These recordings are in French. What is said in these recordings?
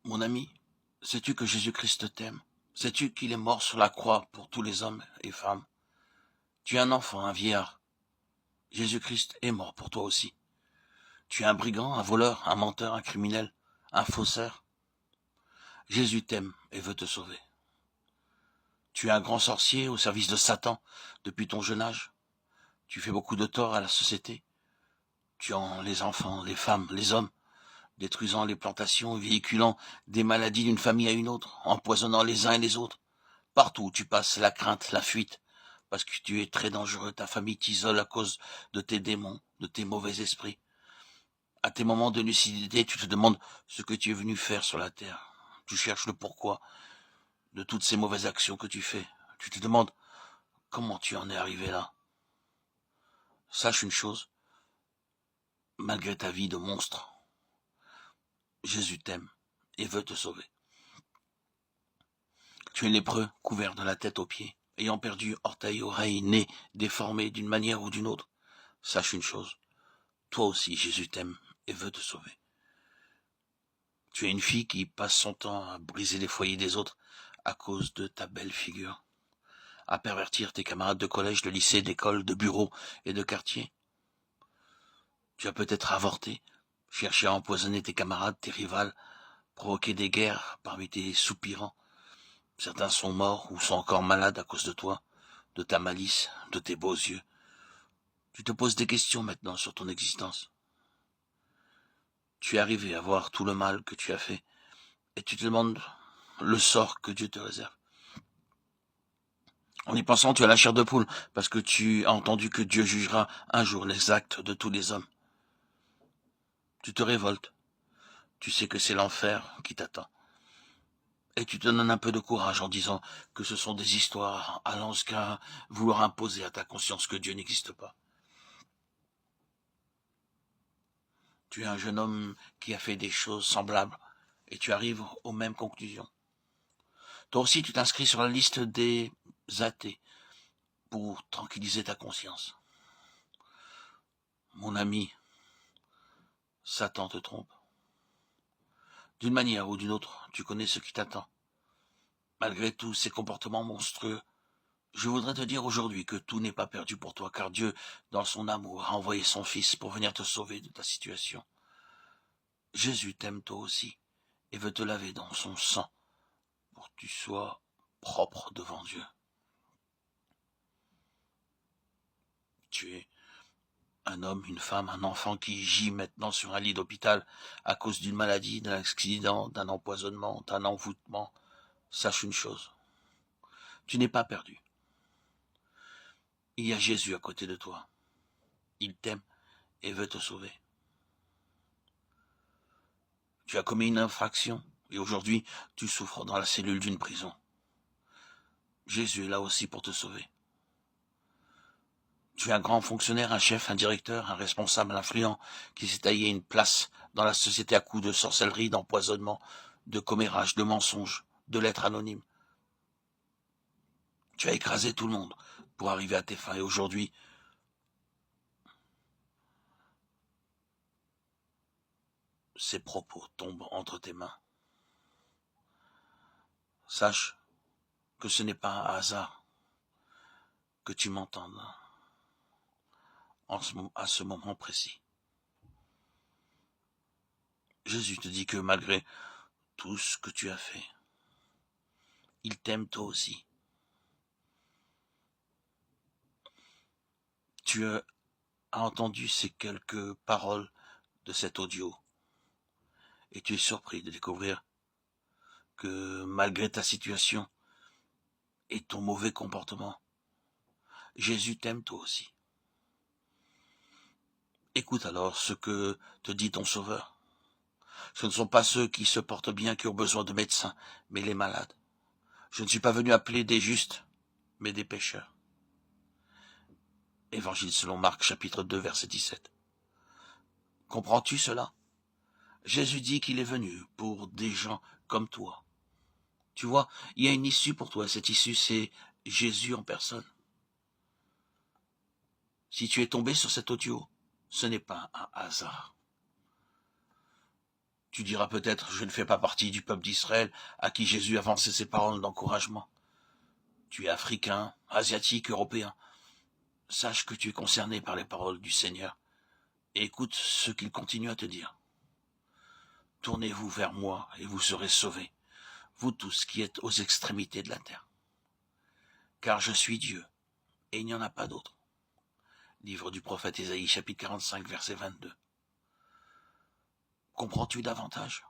Mon ami, sais-tu que Jésus-Christ t'aime? Sais-tu qu'il est mort sur la croix pour tous les hommes et femmes? Tu es un enfant, un vieillard. Jésus-Christ est mort pour toi aussi. Tu es un brigand, un voleur, un menteur, un criminel, un faussaire. Jésus t'aime et veut te sauver. Tu es un grand sorcier au service de Satan depuis ton jeune âge. Tu fais beaucoup de tort à la société, tuant les enfants, les femmes, les hommes, détruisant les plantations, véhiculant des maladies d'une famille à une autre, empoisonnant les uns et les autres. Partout où tu passes, la crainte, la fuite, parce que tu es très dangereux, ta famille t'isole à cause de tes démons, de tes mauvais esprits. À tes moments de lucidité, tu te demandes ce que tu es venu faire sur la terre. Tu cherches le pourquoi de toutes ces mauvaises actions que tu fais. Tu te demandes comment tu en es arrivé là. Sache une chose, malgré ta vie de monstre, Jésus t'aime et veut te sauver. Tu es lépreux, couvert de la tête aux pieds, ayant perdu orteils, oreilles, nez, déformé d'une manière ou d'une autre. Sache une chose, toi aussi Jésus t'aime et veut te sauver. Tu es une fille qui passe son temps à briser les foyers des autres à cause de ta belle figure, à pervertir tes camarades de collège, de lycée, d'école, de bureau et de quartier. Tu as peut-être avorté, cherché à empoisonner tes camarades, tes rivales, provoquer des guerres parmi tes soupirants. Certains sont morts ou sont encore malades à cause de toi, de ta malice, de tes beaux yeux. Tu te poses des questions maintenant sur ton existence. Tu es arrivé à voir tout le mal que tu as fait et tu te demandes le sort que Dieu te réserve. En y pensant, tu as la chair de poule parce que tu as entendu que Dieu jugera un jour les actes de tous les hommes. Tu te révoltes. Tu sais que c'est l'enfer qui t'attend. Et tu te donnes un peu de courage en disant que ce sont des histoires allant jusqu'à vouloir imposer à ta conscience que Dieu n'existe pas. Tu es un jeune homme qui a fait des choses semblables et tu arrives aux mêmes conclusions. Toi aussi, tu t'inscris sur la liste des athées pour tranquilliser ta conscience. Mon ami, Satan te trompe. D'une manière ou d'une autre, tu connais ce qui t'attend. Malgré tous ces comportements monstrueux, je voudrais te dire aujourd'hui que tout n'est pas perdu pour toi, car Dieu, dans son amour, a envoyé son Fils pour venir te sauver de ta situation. Jésus t'aime toi aussi et veut te laver dans son sang pour que tu sois propre devant Dieu. Tu es un homme, une femme, un enfant qui gît maintenant sur un lit d'hôpital à cause d'une maladie, d'un accident, d'un empoisonnement, d'un envoûtement. Sache une chose, tu n'es pas perdu. Il y a Jésus à côté de toi. Il t'aime et veut te sauver. Tu as commis une infraction et aujourd'hui tu souffres dans la cellule d'une prison. Jésus est là aussi pour te sauver. Tu es un grand fonctionnaire, un chef, un directeur, un responsable influent qui s'est taillé une place dans la société à coups de sorcellerie, d'empoisonnement, de commérage, de mensonges, de lettres anonymes. Tu as écrasé tout le monde pour arriver à tes fins et aujourd'hui, ces propos tombent entre tes mains. Sache que ce n'est pas un hasard que tu m'entendes à ce moment précis. Jésus te dit que malgré tout ce que tu as fait, il t'aime toi aussi. Tu as entendu ces quelques paroles de cet audio et tu es surpris de découvrir que malgré ta situation et ton mauvais comportement, Jésus t'aime toi aussi. Écoute alors ce que te dit ton Sauveur. Ce ne sont pas ceux qui se portent bien qui ont besoin de médecins, mais les malades. Je ne suis pas venu appeler des justes, mais des pécheurs. Évangile selon Marc, chapitre 2, verset 17. Comprends-tu cela? Jésus dit qu'il est venu pour des gens comme toi. Tu vois, il y a une issue pour toi. Cette issue, c'est Jésus en personne. Si tu es tombé sur cet audio, ce n'est pas un hasard. Tu diras peut-être, je ne fais pas partie du peuple d'Israël à qui Jésus avançait ses paroles d'encouragement. Tu es africain, asiatique, européen. Sache que tu es concerné par les paroles du Seigneur et écoute ce qu'il continue à te dire. Tournez-vous vers moi et vous serez sauvés, vous tous qui êtes aux extrémités de la terre. Car je suis Dieu et il n'y en a pas d'autre. Livre du prophète Ésaïe, chapitre 45, verset 22. Comprends-tu davantage?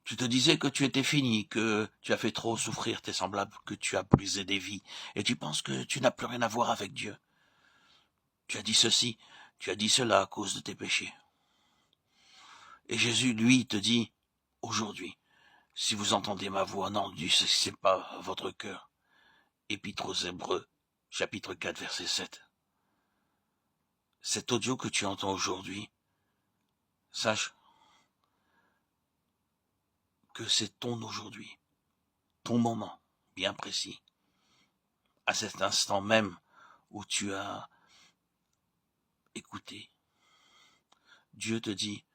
Tu te disais que tu étais fini, que tu as fait trop souffrir tes semblables, que tu as brisé des vies, et tu penses que tu n'as plus rien à voir avec Dieu. Tu as dit ceci, tu as dit cela à cause de tes péchés. Et Jésus, lui, te dit, aujourd'hui, si vous entendez ma voix, n'endurcissez pas votre cœur. Épître aux Hébreux, chapitre 4, verset 7. Cet audio que tu entends aujourd'hui, sache que c'est ton aujourd'hui, ton moment bien précis, à cet instant même où tu as écouté. Dieu te dit,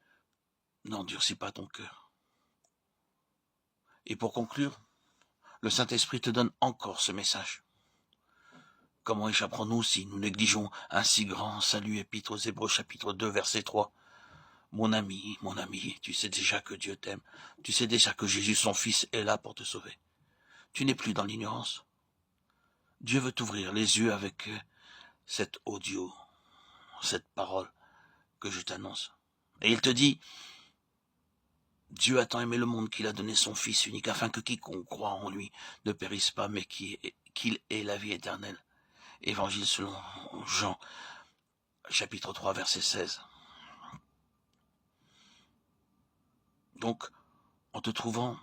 n'endurcis pas ton cœur. Et pour conclure, le Saint-Esprit te donne encore ce message. Comment échapperons-nous si nous négligeons un si grand salut? Épître aux Hébreux, chapitre 2, verset 3. Mon ami, tu sais déjà que Dieu t'aime. Tu sais déjà que Jésus, son Fils, est là pour te sauver. Tu n'es plus dans l'ignorance. Dieu veut t'ouvrir les yeux avec cet audio, cette parole que je t'annonce. Et il te dit, Dieu a tant aimé le monde qu'il a donné son Fils unique, afin que quiconque croit en lui ne périsse pas, mais qu'il ait la vie éternelle. Évangile selon Jean, chapitre 3, verset 16. Donc, en te trouvant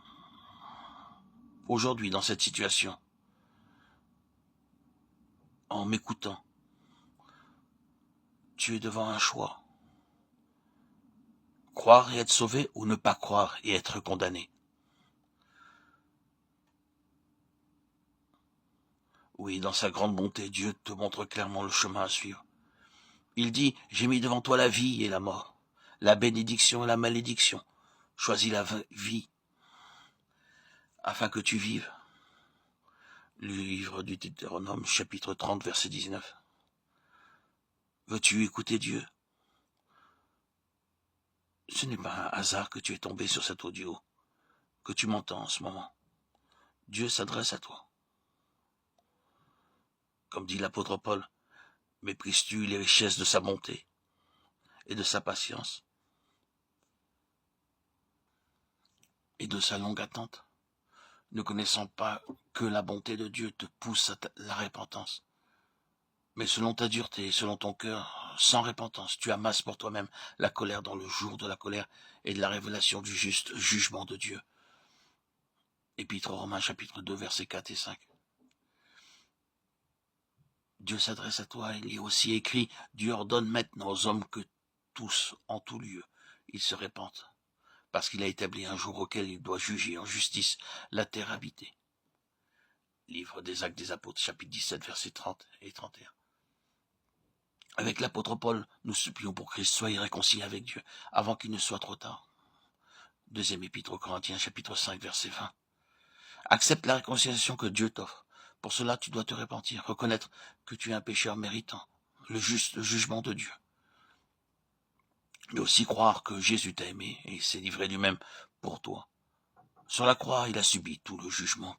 aujourd'hui dans cette situation, en m'écoutant, tu es devant un choix. Croire et être sauvé ou ne pas croire et être condamné. Oui, dans sa grande bonté, Dieu te montre clairement le chemin à suivre. Il dit, j'ai mis devant toi la vie et la mort, la bénédiction et la malédiction. Choisis la vie, afin que tu vives. Le livre du Deutéronome, chapitre 30, verset 19. Veux-tu écouter Dieu? Ce n'est pas un hasard que tu es tombé sur cet audio, que tu m'entends en ce moment. Dieu s'adresse à toi. Comme dit l'apôtre Paul, méprises-tu les richesses de sa bonté et de sa patience et de sa longue attente, ne connaissant pas que la bonté de Dieu te pousse à la repentance. Mais selon ta dureté et selon ton cœur, sans repentance, tu amasses pour toi-même la colère dans le jour de la colère et de la révélation du juste jugement de Dieu. Épître aux Romains, chapitre 2, versets 4 et 5. Dieu s'adresse à toi, il est aussi écrit, Dieu ordonne maintenant aux hommes que tous, en tout lieu, ils se répandent, parce qu'il a établi un jour auquel il doit juger en justice la terre habitée. Livre des Actes des Apôtres, chapitre 17, versets 30 et 31. Avec l'apôtre Paul, nous supplions pour Christ, soyez réconciliés avec Dieu, avant qu'il ne soit trop tard. Deuxième épître aux Corinthiens, chapitre 5, verset 20. Accepte la réconciliation que Dieu t'offre. Pour cela, tu dois te repentir, reconnaître que tu es un pécheur méritant le juste jugement de Dieu. Mais aussi croire que Jésus t'a aimé et s'est livré lui-même pour toi. Sur la croix, il a subi tout le jugement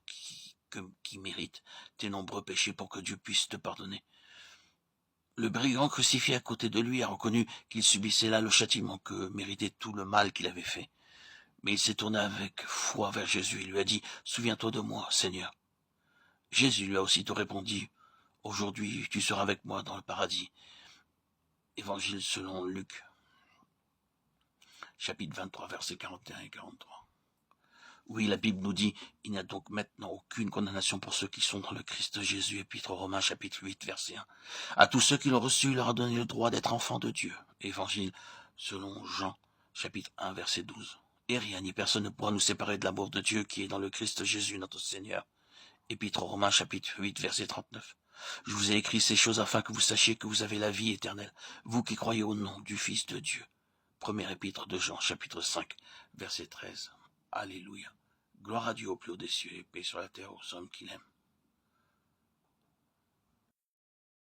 qui mérite tes nombreux péchés pour que Dieu puisse te pardonner. Le brigand crucifié à côté de lui a reconnu qu'il subissait là le châtiment que méritait tout le mal qu'il avait fait. Mais il s'est tourné avec foi vers Jésus et lui a dit, « Souviens-toi de moi, Seigneur. » Jésus lui a aussitôt répondu, « Aujourd'hui, tu seras avec moi dans le paradis. » Évangile selon Luc, chapitre 23, versets 41 et 43. Oui, la Bible nous dit, il n'y a donc maintenant aucune condamnation pour ceux qui sont dans le Christ Jésus. Épître aux Romains, chapitre 8, verset 1. À tous ceux qui l'ont reçu, il leur a donné le droit d'être enfants de Dieu. Évangile selon Jean, chapitre 1, verset 12. Et rien ni personne ne pourra nous séparer de l'amour de Dieu qui est dans le Christ Jésus, notre Seigneur. Épître aux Romains, chapitre 8, verset 39. Je vous ai écrit ces choses afin que vous sachiez que vous avez la vie éternelle, vous qui croyez au nom du Fils de Dieu. Premier épître de Jean, chapitre 5, verset 13. Alléluia. Gloire à Dieu au plus haut des cieux et paix sur la terre aux hommes qu'il aime.